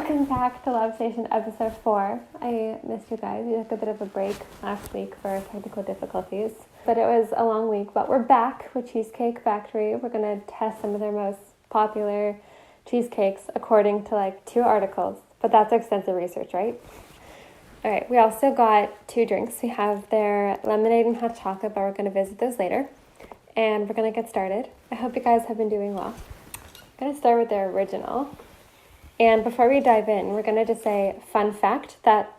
Welcome back to Love Station episode 4. I missed you guys. We took a bit of a break last week for technical difficulties, but it was a long week. But we're back with Cheesecake Factory. We're going to test some of their most popular cheesecakes according to like 2 articles, but that's extensive research, right? All right, we also got 2 drinks. We have their lemonade and hot chocolate, but we're going to visit those later. And we're going to get started. I hope you guys have been doing well. I'm going to start with their original. And before we dive in, we're going to just say, fun fact, that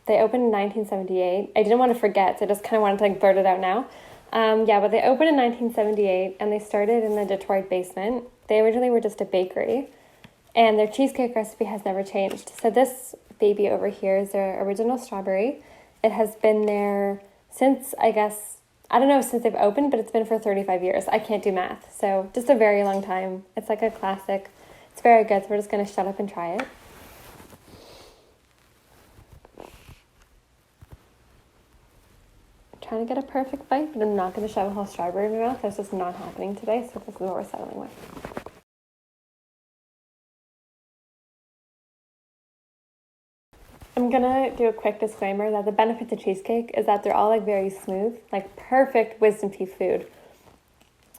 they opened in 1978. I didn't want to forget, so I just kind of wanted to blurt it out now. But they opened in 1978, and they started in the Detroit basement. They originally were just a bakery, and their cheesecake recipe has never changed. So this baby over here is their original strawberry. It has been there since, I don't know since they've opened, but it's been for 35 years. I can't do math, so just a very long time. It's like a classic. It's very good, so we're just going to shut up and try it. I'm trying to get a perfect bite, but I'm not going to shove a whole strawberry in my mouth. That's just not happening today, so this is what we're settling with. I'm going to do a quick disclaimer that the benefit to cheesecake is that they're all very smooth, perfect wisdom teeth food.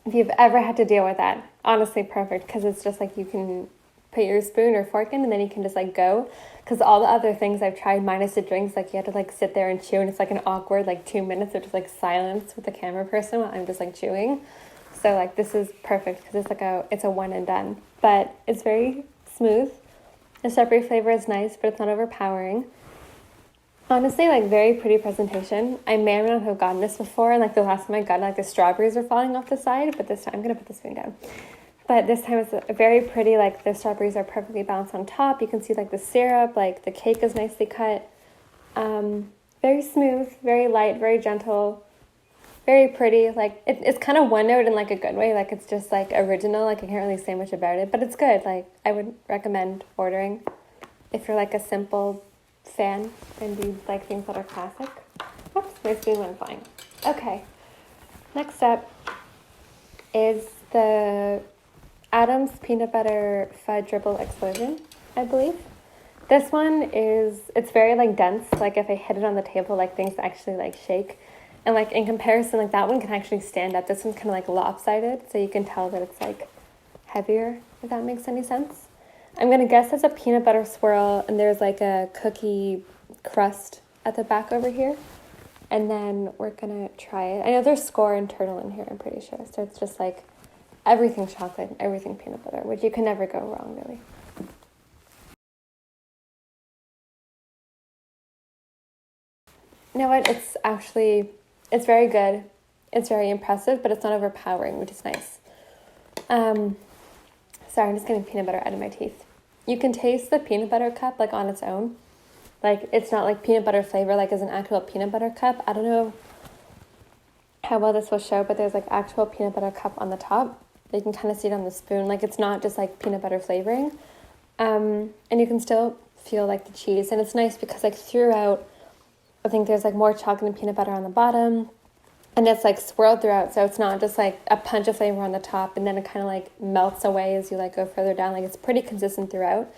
If you've ever had to deal with that, honestly perfect, because it's just you can put your spoon or fork in and then you can just go, because all the other things I've tried minus the drinks, you have to sit there and chew, and it's an awkward 2 minutes of just silence with the camera person while I'm just chewing. So this is perfect because it's a one and done, but it's very smooth. The strawberry flavor is nice, but it's not overpowering. Honestly, very pretty presentation. I may or may not have gotten this before, and the last time I got it, the strawberries were falling off the side, but this time I'm going to put the spoon down. But this time it's very pretty, the strawberries are perfectly balanced on top. You can see the syrup, the cake is nicely cut. Very smooth, very light, very gentle, very pretty. It's kind of one note in a good way, it's just original, I can't really say much about it, but it's good. I would recommend ordering if you're a simple fan and you like things that are classic. Oops, my spoon went flying. Okay, next up is the Adam's Peanut Butter Fudge Dribble Explosion, I believe. This one it's very dense, if I hit it on the table, things actually shake. And in comparison, that one can actually stand up. This one's kind of lopsided, so you can tell that it's heavier, if that makes any sense. I'm going to guess it's a peanut butter swirl, and there's a cookie crust at the back over here. And then we're going to try it. I know there's score and turtle in here, I'm pretty sure. So it's just everything chocolate, everything peanut butter, which you can never go wrong, really. You know what? It's very good. It's very impressive, but it's not overpowering, which is nice. Sorry, I'm just getting peanut butter out of my teeth. You can taste the peanut butter cup on its own. It's not peanut butter flavor as an actual peanut butter cup. I don't know how well this will show, but there's actual peanut butter cup on the top. You can kind of see it on the spoon. It's not just peanut butter flavoring. And you can still feel the cheese. And it's nice because throughout, I think there's more chocolate and peanut butter on the bottom. And it's swirled throughout, so it's not just a punch of flavor on the top and then it kind of melts away as you go further down. It's pretty consistent throughout.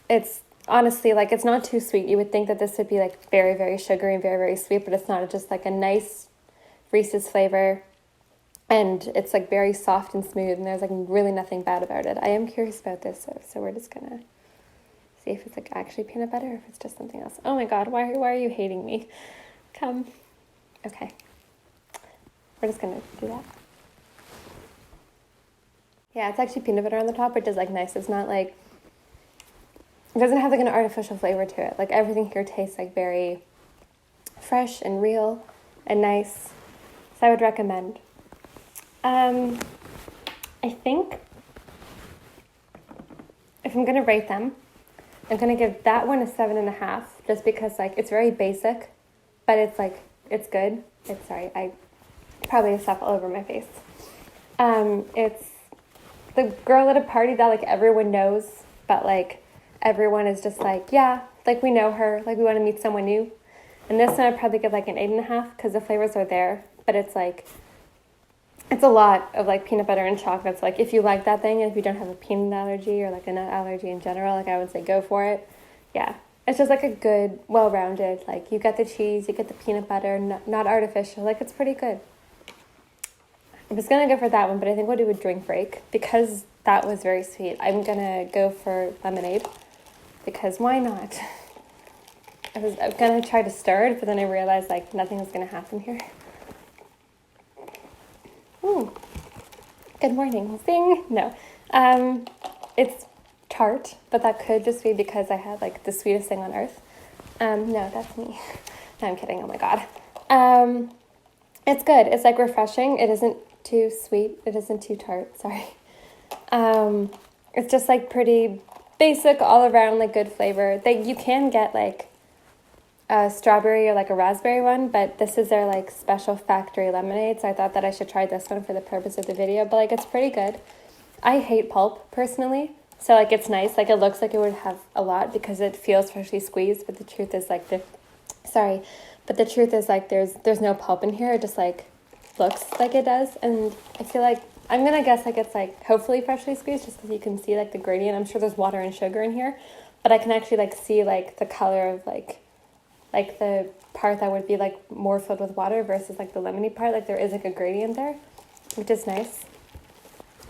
It's honestly it's not too sweet. You would think that this would be very, very sugary and very, very sweet, but it's not. It's just a nice Reese's flavor, and it's very soft and smooth, and there's really nothing bad about it. I am curious about this, so we're just gonna see if it's actually peanut butter or if it's just something else. Oh my god, why are you hating me? Come. Okay. We're just going to do that. Yeah, it's actually peanut butter on the top, which is nice. It's not it doesn't have an artificial flavor to it. Everything here tastes very fresh and real and nice. So I would recommend. I think if I'm going to rate them, I'm going to give that one a 7.5, just because it's very basic, but it's good. I probably have stuff all over my face. It's the girl at a party that everyone knows, but everyone is just yeah, we know her, we want to meet someone new. And this one I'd probably give an 8.5 because the flavors are there, but it's it's a lot of like peanut butter and chocolate. So like if you like that thing and if you don't have a peanut allergy or like a nut allergy in general, like I would say go for it. Yeah. It's just like a good, well-rounded, like you get the cheese, you get the peanut butter, not artificial. Like it's pretty good. I was going to go for that one, but I think we'll do a drink break because that was very sweet. I'm going to go for lemonade because why not? I was going to try to stir it, but then I realized like nothing was going to happen here. Ooh. Good morning. Zing. No. It's tart, but that could just be because I had like the sweetest thing on earth. No, that's me. No, I'm kidding. Oh my God. It's good. It's like refreshing. It isn't too sweet. It isn't too tart. Sorry. It's just like pretty basic all around, like good flavor. You can get like a strawberry or like a raspberry one, but this is their like special factory lemonade. So I thought that I should try this one for the purpose of the video, but like it's pretty good. I hate pulp personally. So like it's nice. Like it looks like it would have a lot because it feels freshly squeezed, but the truth is like there's no pulp in here. It just like looks like it does. And I feel like I'm going to guess like it's like hopefully freshly squeezed just because you can see like the gradient. I'm sure there's water and sugar in here, but I can actually like see like the color of like the part that would be like more filled with water versus like the lemony part. Like there is like a gradient there, which is nice.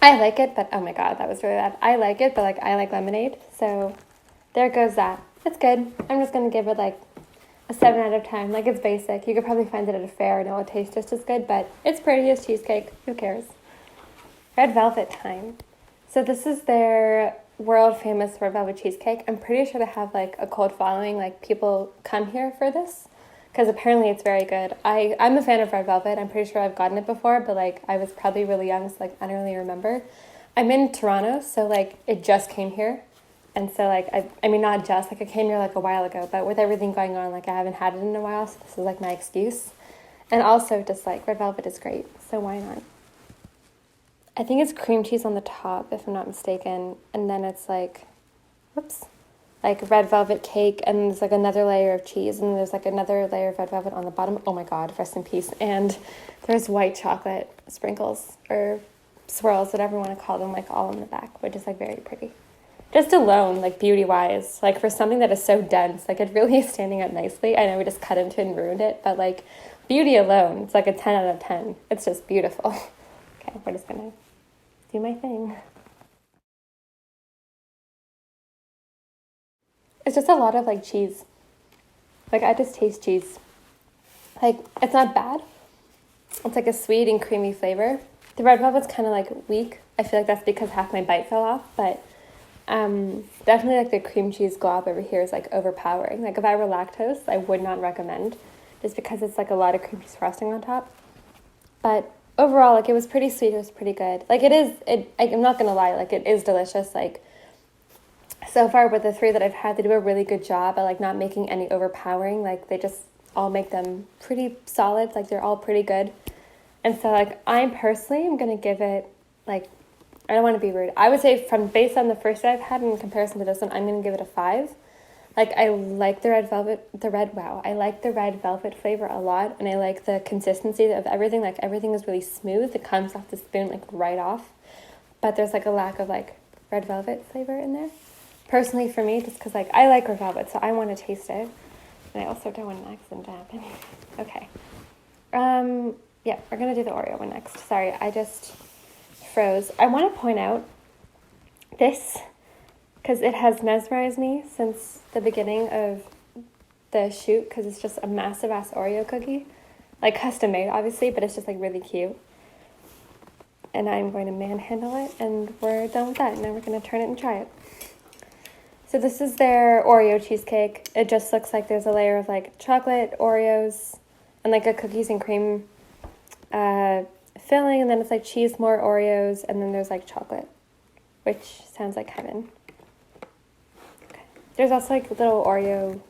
I like it, but oh my God, that was really bad. I like it, but like I like lemonade. So there goes that. It's good. I'm just going to give it like a 7 out of 10. Like it's basic. You could probably find it at a fair and it will taste just as good, but it's pretty as cheesecake. Who cares? Red velvet time. So this is their world famous red velvet cheesecake. I'm pretty sure they have like a cult following. Like people come here for this because apparently it's very good. I'm a fan of red velvet. I'm pretty sure I've gotten it before, but like I was probably really young, so like I don't really remember. I'm in Toronto, so like it just came here. And so like, I mean, not just, like I came here like a while ago, but with everything going on, like I haven't had it in a while, so this is like my excuse. And also just like red velvet is great, so why not? I think it's cream cheese on the top, if I'm not mistaken. And then it's like, like red velvet cake. And there's like another layer of cheese. And there's like another layer of red velvet on the bottom. Oh my God, rest in peace. And there's white chocolate sprinkles or swirls, whatever you want to call them, like all in the back, which is like very pretty. Just alone, like beauty-wise, like for something that is so dense, like it really is standing out nicely. I know we just cut into it and ruined it, but like beauty alone, it's like a 10 out of 10. It's just beautiful. Okay, we're just gonna do my thing. It's just a lot of like cheese. Like I just taste cheese. Like it's not bad. It's like a sweet and creamy flavor. The red velvet's kind of like weak. I feel like that's because half my bite fell off, but definitely like the cream cheese glob over here is like overpowering. Like if I were lactose, I would not recommend just because it's like a lot of cream cheese frosting on top. But overall, like it was pretty sweet. It was pretty good. Like I'm not going to lie. Like it is delicious. Like so far with the 3 that I've had, they do a really good job at like not making any overpowering. Like they just all make them pretty solid. Like they're all pretty good. And so like I personally am going to give it like, I don't want to be rude. I would say based on the first that I've had in comparison to this one, I'm going to give it a 5. Like I like the red velvet, I like the red velvet flavor a lot. And I like the consistency of everything. Like everything is really smooth. It comes off the spoon like right off. But there's like a lack of like red velvet flavor in there. Personally for me, just because like I like red velvet, so I want to taste it. And I also don't want an accident to happen. Okay. Yeah, we're going to do the Oreo one next. Sorry, I just froze. I want to point out this because it has mesmerized me since the beginning of the shoot because it's just a massive ass Oreo cookie, like custom made obviously, but it's just like really cute. And I'm going to manhandle it and we're done with that. Now we're going to turn it and try it. So this is their Oreo cheesecake. It just looks like there's a layer of like chocolate, Oreos, and like a cookies and cream filling, and then it's like cheese, more Oreos, and then there's like chocolate, which sounds like heaven. Okay. There's also like little Oreo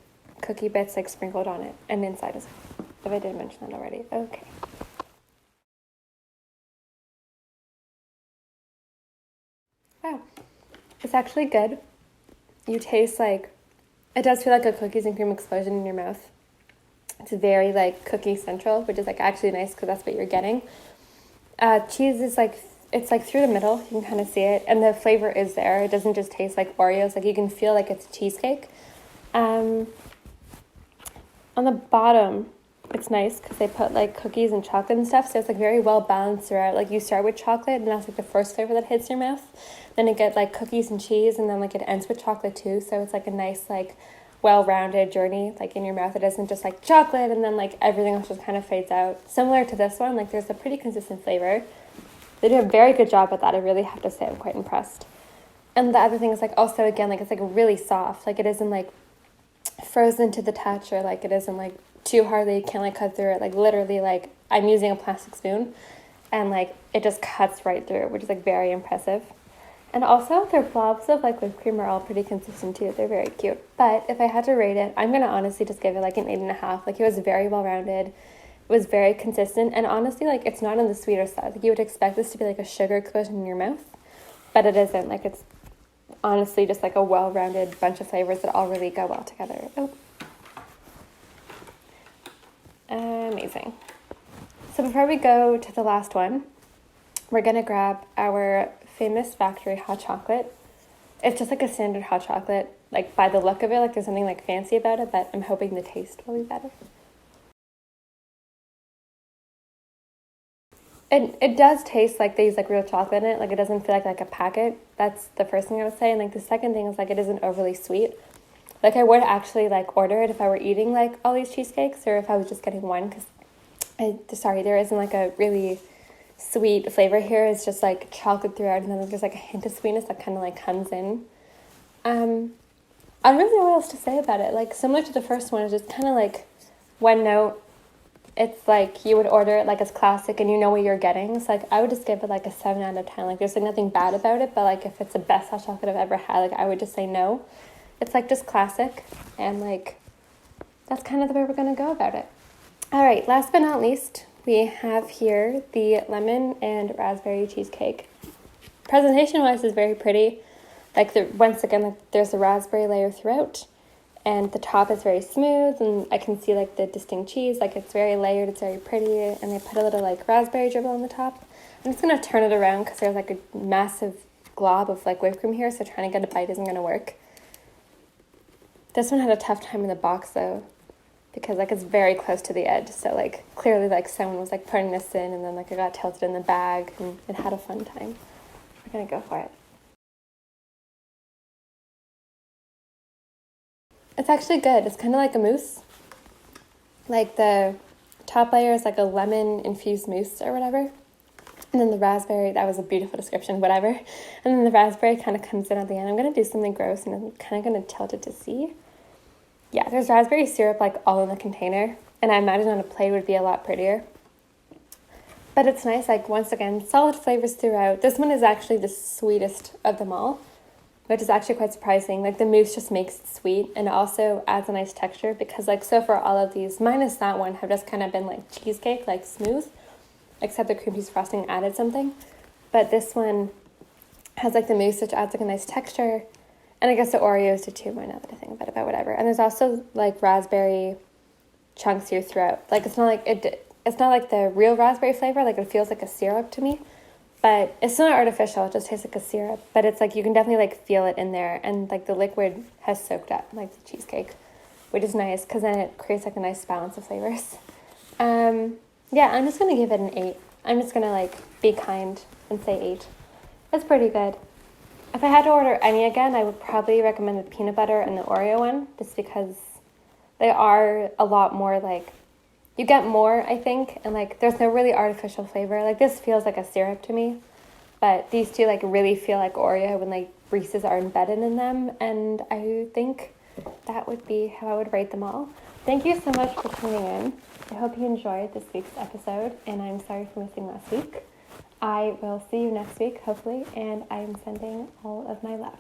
cookie bits like sprinkled on it and inside as well, if I didn't mention that already. Okay. Wow. It's actually good. You taste like, it does feel like a cookies and cream explosion in your mouth. It's very like cookie central, which is like actually nice because that's what you're getting. Cheese is like, it's like through the middle. You can kind of see it, and the flavor is there. It doesn't just taste like Oreos. Like you can feel like it's a cheesecake. On the bottom, it's nice because they put like cookies and chocolate and stuff, so it's like very well balanced throughout. Like you start with chocolate, and that's like the first flavor that hits your mouth. Then it gets like cookies and cheese, and then like it ends with chocolate too. So it's like a nice like well-rounded journey like in your mouth. It isn't just like chocolate and then like everything else just kind of fades out. Similar to this one, like there's a pretty consistent flavor. They do a very good job at that. I really have to say I'm quite impressed. And the other thing is like also again like it's like really soft. Like it isn't like frozen to the touch, or like it isn't like too hard that you can't like cut through it. Like literally like I'm using a plastic spoon and like it just cuts right through, which is like very impressive. And also their blobs of like whipped cream are all pretty consistent too. They're very cute. But if I had to rate it, I'm gonna honestly just give it like an 8.5. Like it was very well rounded. It was very consistent, and honestly like it's not on the sweeter side. Like you would expect this to be like a sugar explosion in your mouth, but it isn't. Like it's honestly just like a well-rounded bunch of flavors that all really go well together. Oh. Amazing. So before we go to the last one, we're gonna grab our famous factory hot chocolate. It's just like a standard hot chocolate. Like by the look of it, like there's something like fancy about it, but I'm hoping the taste will be better. It does taste like they use like real chocolate in it. Like it doesn't feel like a packet. That's the first thing I would say. And like the second thing is like it isn't overly sweet. Like I would actually like order it if I were eating like all these cheesecakes, or if I was just getting one, because there isn't like a really sweet flavor here. It's just like chocolate throughout, and then there's like a hint of sweetness that kind of like comes in. I don't really know what else to say about it. Like similar to the first one, it's just kind of like one note. It's like you would order it like as classic and you know what you're getting. So like I would just give it like a 7 out of 10. Like there's like nothing bad about it, but like if it's the best hot chocolate I've ever had, like I would just say no. It's like just classic, and like that's kind of the way we're gonna go about it. All right, last but not least, we have here the lemon and raspberry cheesecake. Presentation wise is very pretty. Like once again, like there's a raspberry layer throughout, and the top is very smooth, and I can see like the distinct cheese. Like it's very layered, it's very pretty, and they put a little like raspberry dribble on the top. I'm just gonna turn it around because there's like a massive glob of like whipped cream here, so trying to get a bite isn't gonna work. This one had a tough time in the box though, because like it's very close to the edge. So like clearly like someone was like putting this in, and then like it got tilted in the bag, and it had a fun time. We're gonna go for it. It's actually good. It's kind of like a mousse. Like the top layer is like a lemon infused mousse or whatever. And then the raspberry, that was a beautiful description, whatever. And then the raspberry kind of comes in at the end. I'm going to do something gross, and I'm kind of going to tilt it to see. Yeah, there's raspberry syrup like all in the container, and I imagine on a plate would be a lot prettier. But it's nice, like once again, solid flavors throughout. This one is actually the sweetest of them all, which is actually quite surprising. Like the mousse just makes it sweet, and also adds a nice texture, because like so far all of these, minus that one, have just kind of been like cheesecake, like smooth, except the cream cheese frosting added something. But this one has like the mousse, which adds like a nice texture. And I guess the Oreos do too, now that I think about it, but whatever. And there's also like raspberry chunks here throughout. Like it's not like the real raspberry flavor. Like it feels like a syrup to me, but it's not artificial. It just tastes like a syrup. But it's like you can definitely like feel it in there, and like the liquid has soaked up like the cheesecake, which is nice because then it creates like a nice balance of flavors. Yeah, I'm just gonna give it an 8. I'm just gonna like be kind and say 8. It's pretty good. If I had to order any again, I would probably recommend the peanut butter and the Oreo one, just because they are a lot more like, you get more, I think, and like there's no really artificial flavor. Like this feels like a syrup to me, but these two like really feel like Oreo when like Reese's are embedded in them, and I think that would be how I would rate them all. Thank you so much for tuning in. I hope you enjoyed this week's episode, and I'm sorry for missing last week. I will see you next week, hopefully, and I am sending all of my love.